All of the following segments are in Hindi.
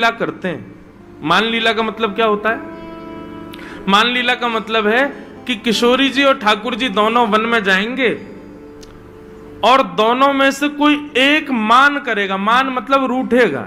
लीला करते हैं। मान लीला का मतलब क्या होता है? मान लीला का मतलब है कि किशोरी जी और ठाकुर जी दोनों वन में जाएंगे और दोनों में से कोई एक मान करेगा। मान मतलब रूठेगा।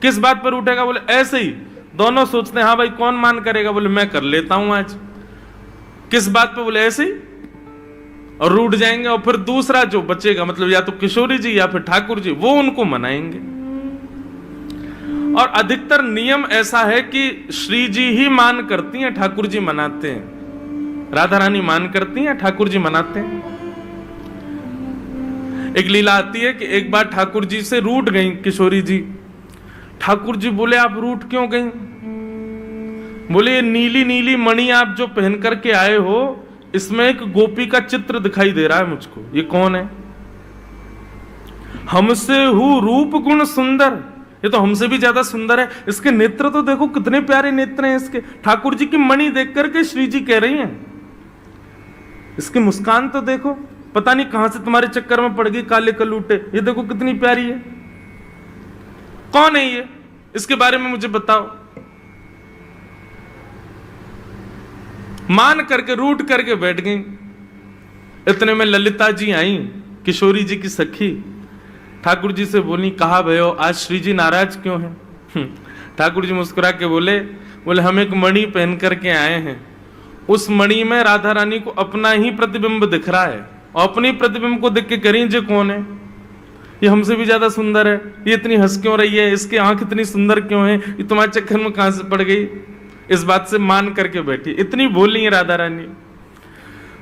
किस बात पर रूठेगा? बोले ऐसे ही दोनों सोचते हैं हाँ भाई कौन मान करेगा, बोले मैं कर लेता हूं आज। किस बात पर? बोले ऐसे ही, और रूठ जाएंगे। और फिर दूसरा जो बचेगा मतलब या तो किशोरी जी या फिर ठाकुर जी, वो उनको मनाएंगे। और अधिकतर नियम ऐसा है कि श्री जी ही मान करती हैं, ठाकुर जी मनाते हैं। राधा रानी मान करती हैं, ठाकुर जी मनाते हैं। एक लीला आती है कि एक बार ठाकुर जी से रूठ गई किशोरी जी। ठाकुर जी बोले आप रूठ क्यों गई? बोले ये नीली नीली मणि आप जो पहन करके आए हो, इसमें एक गोपी का चित्र दिखाई दे रहा है मुझको। ये कौन है? हमसे हूं रूप गुण सुंदर, ये तो हमसे भी ज्यादा सुंदर है। इसके नेत्र तो देखो कितने प्यारे नेत्र हैं इसके। ठाकुर जी की मणि देख करके श्री जी कह रही हैं, इसकी मुस्कान तो देखो, पता नहीं कहां से तुम्हारे चक्कर में पड़ गई काले कलूटे, ये देखो कितनी प्यारी है। कौन है ये? इसके बारे में मुझे बताओ। मान करके रूठ करके बैठ गई। इतने में ललिता जी आई, किशोरी जी की सखी। ठाकुर जी से बोली कहा भयो आज श्री जी नाराज क्यों हैं? ठाकुर जी मुस्कुरा के बोले हम एक मणि पहन करके आए हैं, उस मणि में राधा रानी को अपना ही प्रतिबिंब दिख रहा है, और अपनी प्रतिबिंब को देख के करी जे कौन है? ये हमसे भी ज्यादा सुंदर है, ये इतनी हंस क्यों रही है, इसकी आंख इतनी सुंदर क्यों है, ये तुम्हारे चक्कर में कहां से पड़ गई? इस बात से मान करके बैठी। इतनी बोली है राधा रानी।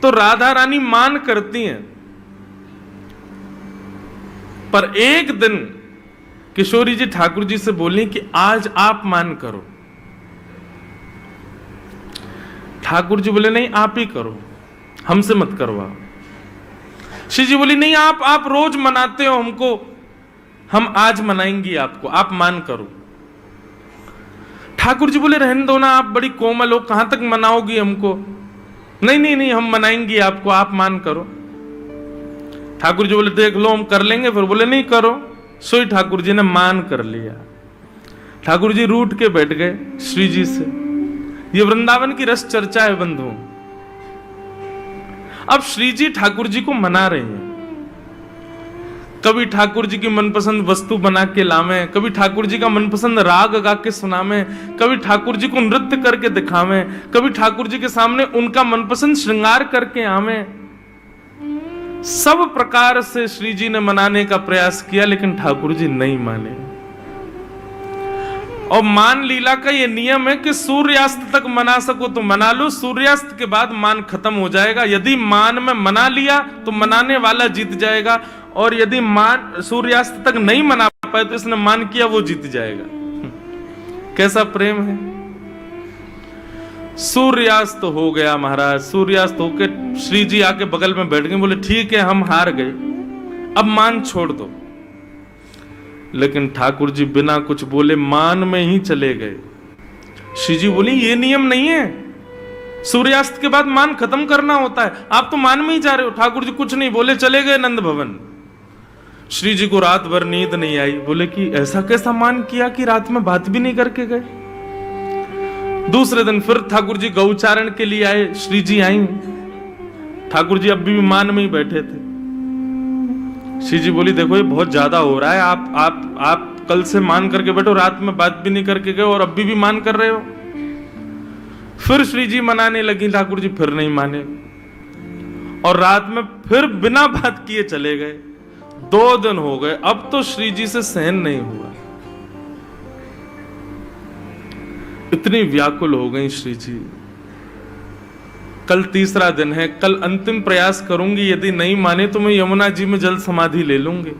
तो राधा रानी मान करती हैं। पर एक दिन किशोरी जी ठाकुर जी से बोली कि आज आप मान करो। ठाकुर जी बोले नहीं आप ही करो, हमसे मत करवाओ। श्री जी बोली नहीं आप रोज मनाते हो हमको, हम आज मनाएंगी आपको, आप मान करो। ठाकुर जी बोले रहने दो ना, आप बड़ी कोमल हो, कहां तक मनाओगी हमको? नहीं हम मनाएंगी आपको, आप मान करो। ठाकुर जी बोले देख लो हम कर लेंगे। फिर बोले नहीं करो। सोई ठाकुर जी ने मान कर लिया। ठाकुर जी रूठ के बैठ गए श्री जी से। ये वृंदावन की रस चर्चा है बंधुओं। अब श्री जी ठाकुर जी को मना रहे हैं। कभी ठाकुर जी की मनपसंद वस्तु बना के लावे, कभी ठाकुर जी का मनपसंद राग गा के सुनावे, कभी ठाकुर जी को नृत्य करके दिखावे, कभी ठाकुर जी के सामने उनका मनपसंद श्रृंगार करके आवे। सब प्रकार से श्री जी ने मनाने का प्रयास किया, लेकिन ठाकुर जी नहीं माने। और मान लीला का यह नियम है कि सूर्यास्त तक मना सको तो मना लो, सूर्यास्त के बाद मान खत्म हो जाएगा। यदि मान में मना लिया तो मनाने वाला जीत जाएगा, और यदि मान सूर्यास्त तक नहीं मना पाए तो इसने मान किया वो जीत जाएगा। कैसा प्रेम है। सूर्यास्त हो गया महाराज। सूर्यास्त होके श्री जी आके बगल में बैठ गए। बोले ठीक है हम हार गए, अब मान छोड़ दो। लेकिन ठाकुर जी बिना कुछ बोले मान में ही चले गए। श्री जी बोली ये नियम नहीं है, सूर्यास्त के बाद मान खत्म करना होता है, आप तो मान में ही जा रहे हो। ठाकुर जी कुछ नहीं बोले, चले गए नंद भवन। श्री जी को रात भर नींद नहीं आई। बोले कि ऐसा कैसा मान किया कि रात में बात भी नहीं करके गए। दूसरे दिन फिर ठाकुर जी गौचारण के लिए आए। श्री जी आई, ठाकुर जी अब भी मान में ही बैठे थे। श्री जी बोली देखो ये बहुत ज्यादा हो रहा है, आप कल से मान करके बैठो, रात में बात भी नहीं करके गए और अभी भी मान कर रहे हो। फिर श्री जी मनाने लगी, ठाकुर जी फिर नहीं माने, और रात में फिर बिना बात किए चले गए। 2 दिन हो गए, अब तो श्री जी से सहन नहीं हुआ। इतनी व्याकुल हो गई श्री जी। कल तीसरा दिन है, कल अंतिम प्रयास करूंगी, यदि नहीं माने तो मैं यमुना जी में जल समाधि ले लूंगी।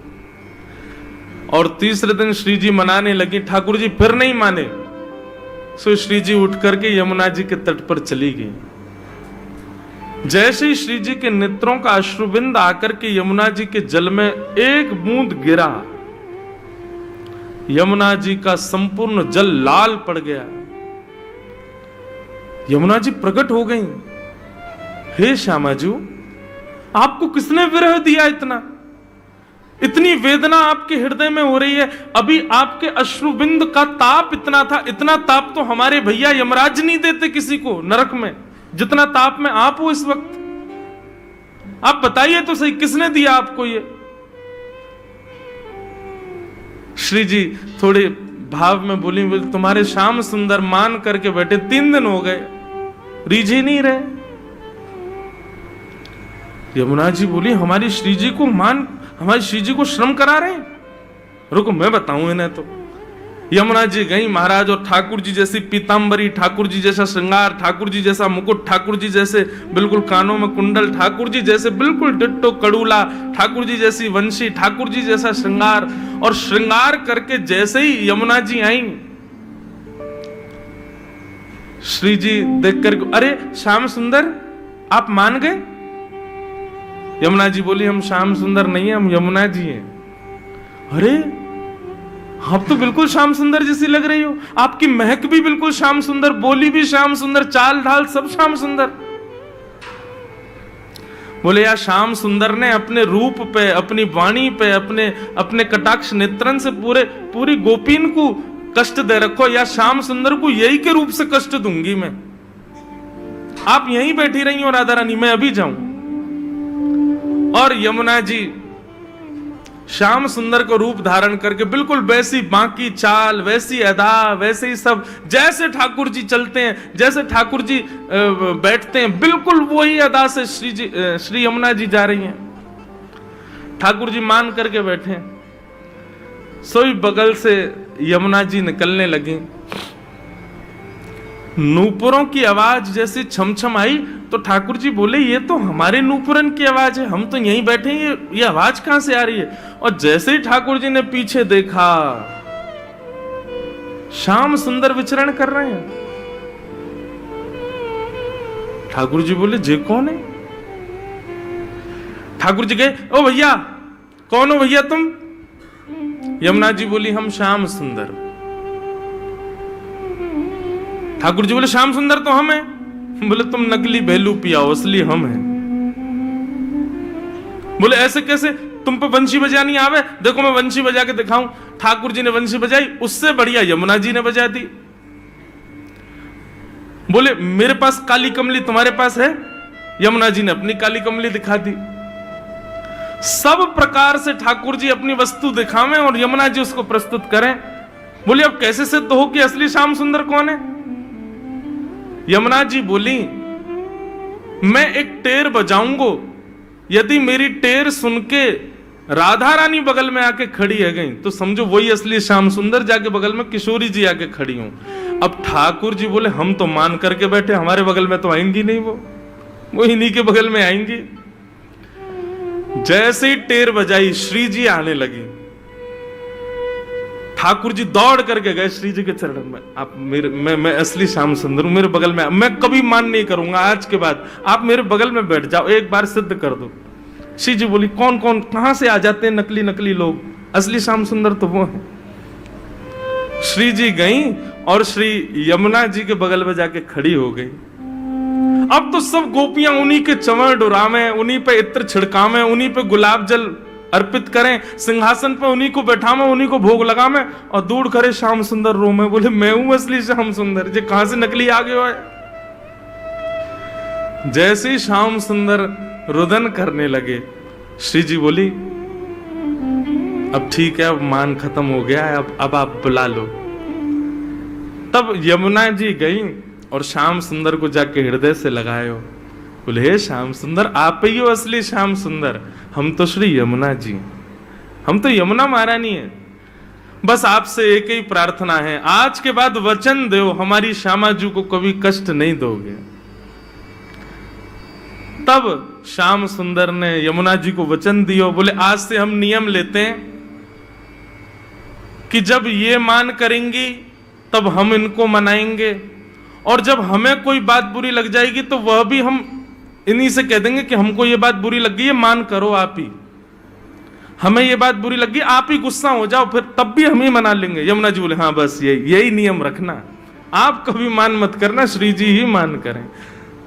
और तीसरे दिन श्री जी मनाने लगी, ठाकुर जी फिर नहीं माने। सो श्री जी उठ करके यमुना जी के तट पर चली गई। जैसे ही श्री जी के नेत्रों का अश्रुबिंद आकर के यमुना जी के जल में एक बूंद गिरा, यमुना जी का संपूर्ण जल लाल पड़ गया। यमुना जी प्रकट हो गई। हे श्यामा जी, आपको किसने विरह दिया इतना? इतनी वेदना आपके हृदय में हो रही है, अभी आपके अश्रुबिंद का ताप इतना था, इतना ताप तो हमारे भैया यमराज नहीं देते किसी को नरक में, जितना ताप में आप हो इस वक्त। आप बताइए तो सही, किसने दिया आपको ये? श्री जी थोड़े भाव में बोली, तुम्हारे श्याम सुंदर मान करके बैठे, 3 दिन हो गए, रीझ ही नहीं रहे। यमुना जी बोली, हमारी श्री जी को हमारी श्री जी को श्रम करा रहे हैं, रुको मैं बताऊं इन्हें। तो यमुना जी गई महाराज, और ठाकुर जी जैसी पीतांबरी, ठाकुर जी जैसा श्रृंगार, ठाकुर जी जैसा मुकुट, ठाकुर जी जैसे बिल्कुल कानों में कुंडल, ठाकुर जी जैसे बिल्कुल डिट्टो कड़ूला, ठाकुर जी जैसी वंशी, ठाकुर जी जैसा श्रृंगार। और श्रृंगार करके जैसे ही यमुना जी आई, श्री जी देख कर, अरे श्याम सुंदर आप मान गए? यमुना जी बोली, हम श्याम सुंदर नहीं है, हम यमुना जी हैं। अरे आप तो बिल्कुल श्याम सुंदर जैसी लग रही हो, आपकी महक भी बिल्कुल श्याम सुंदर, बोली भी श्याम सुंदर, चाल ढाल सब श्याम सुंदर। बोले यार, श्याम सुंदर ने अपने रूप पे, अपनी वाणी पे, अपने कटाक्ष नेत्रन से पूरी गोपीन को कष्ट दे रखो, या श्याम सुंदर को यही के रूप से कष्ट दूंगी मैं। आप यहीं बैठी रही हो राधा रानी, मैं अभी जाऊं। और यमुना जी श्याम सुंदर को रूप धारण करके बिल्कुल वैसी बाकी चाल, वैसी अदा, वैसे ही सब, जैसे ठाकुर जी चलते हैं, जैसे ठाकुर जी बैठते हैं, बिल्कुल वही अदा से श्री यमुना जी जा रही हैं। ठाकुर जी मान करके बैठे, सोई बगल से यमुना जी निकलने लगी। नूपुरों की आवाज जैसी छमछम आई, तो ठाकुर जी बोले, ये तो हमारे नूपुरन की आवाज है, हम तो यहीं बैठे हैं, ये आवाज कहां से आ रही है? और जैसे ही ठाकुर जी ने पीछे देखा, श्याम सुंदर विचरण कर रहे हैं। ठाकुर जी बोले, जे कौन है? ठाकुर जी कहे, ओ भैया, कौन हो भैया तुम? यमुना जी बोली, हम श्याम सुंदर। ठाकुर जी बोले, श्याम सुंदर तो हम हैं। बोले, तुम नकली भेलू पियाओ, असली हम हैं। बोले, ऐसे कैसे? तुम पे वंशी बजानी आवे? देखो मैं वंशी बजा के दिखाऊं। ठाकुर जी ने वंशी बजाई, उससे बढ़िया यमुना जी ने बजा दी। बोले, मेरे पास काली कमली, तुम्हारे पास है? यमुना जी ने अपनी काली कमली दिखा दी। सब प्रकार से ठाकुर जी अपनी वस्तु दिखावें और यमुना जी उसको प्रस्तुत करें। बोले, अब कैसे सिद्ध हो कि असली श्याम सुंदर कौन है? यमुना जी बोली, मैं एक टेर बजाऊंगो, यदि मेरी टेर सुन के राधा रानी बगल में आके खड़ी है गई, तो समझो वही असली श्याम सुंदर, जाके बगल में किशोरी जी आके खड़ी हूं। अब ठाकुर जी बोले, हम तो मान करके बैठे, हमारे बगल में तो आएंगी नहीं, वो इन्हीं के बगल में आएंगी। जैसे ही टेर बजाई, श्री जी आने लगी। ठाकुर जी दौड़ करके गए श्री जी के चरण में, आप मैं असली श्याम सुंदर हूं, मेरे बगल में, मैं कभी मान नहीं करूंगा, आज के बाद आप मेरे बगल में बैठ जाओ, एक बार सिद्ध कर दो। श्री जी बोली, कौन कौन कहां से आ जाते हैं नकली नकली लोग, असली श्याम सुंदर तो वो है। श्री जी गई और श्री यमुना जी के बगल में जाके खड़ी हो गई। अब तो सब गोपियां उन्हीं के चंवर डुरावें, उन्हीं पे इत्र छिड़कावें, उन्हीं पे गुलाब जल अर्पित करें, सिंहासन पे उन्हीं को बैठावें, उन्हीं को भोग लगावें, और दूर करे श्याम सुंदर रो में। बोले, मैं हूं असली श्याम सुंदर, जे कहां से नकली आ गए हो? जैसे ही श्याम सुंदर रुदन करने लगे, श्री जी बोली, अब ठीक है, अब मान खत्म हो गया है, अब आप बुला लो। तब यमुना जी गई और श्याम सुंदर को जाके हृदय से लगायो। बोले, हे श्याम सुंदर, आप ही हो असली श्याम सुंदर, हम तो श्री यमुना जी, हम तो यमुना महारानी है। बस आपसे एक ही प्रार्थना है, आज के बाद वचन दो, हमारी श्यामा जी को कभी कष्ट नहीं दोगे। तब श्याम सुंदर ने यमुना जी को वचन दियो। बोले, आज से हम नियम लेते हैं कि जब ये मान करेंगी तब हम इनको मनाएंगे, और जब हमें कोई बात बुरी लग जाएगी तो वह भी हम इन्हीं से कह देंगे कि हमको ये बात बुरी लग गई है, मान करो आप ही, हमें ये बात बुरी लगी, आप ही गुस्सा हो जाओ, फिर तब भी हम ही मना लेंगे। यमुना जी बोले, हाँ बस यही नियम रखना, आप कभी मान मत करना, श्री जी ही मान करें।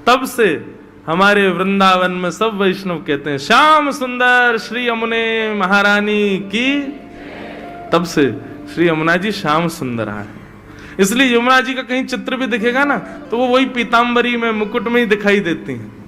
तब से हमारे वृंदावन में सब वैष्णव कहते हैं श्याम सुंदर श्री यमुने महारानी की। तब से श्री यमुना जी श्याम सुंदर है। इसलिए यमुना जी का कहीं चित्र भी दिखेगा ना तो वो वही पीताम्बरी में मुकुट में ही दिखाई देती हैं।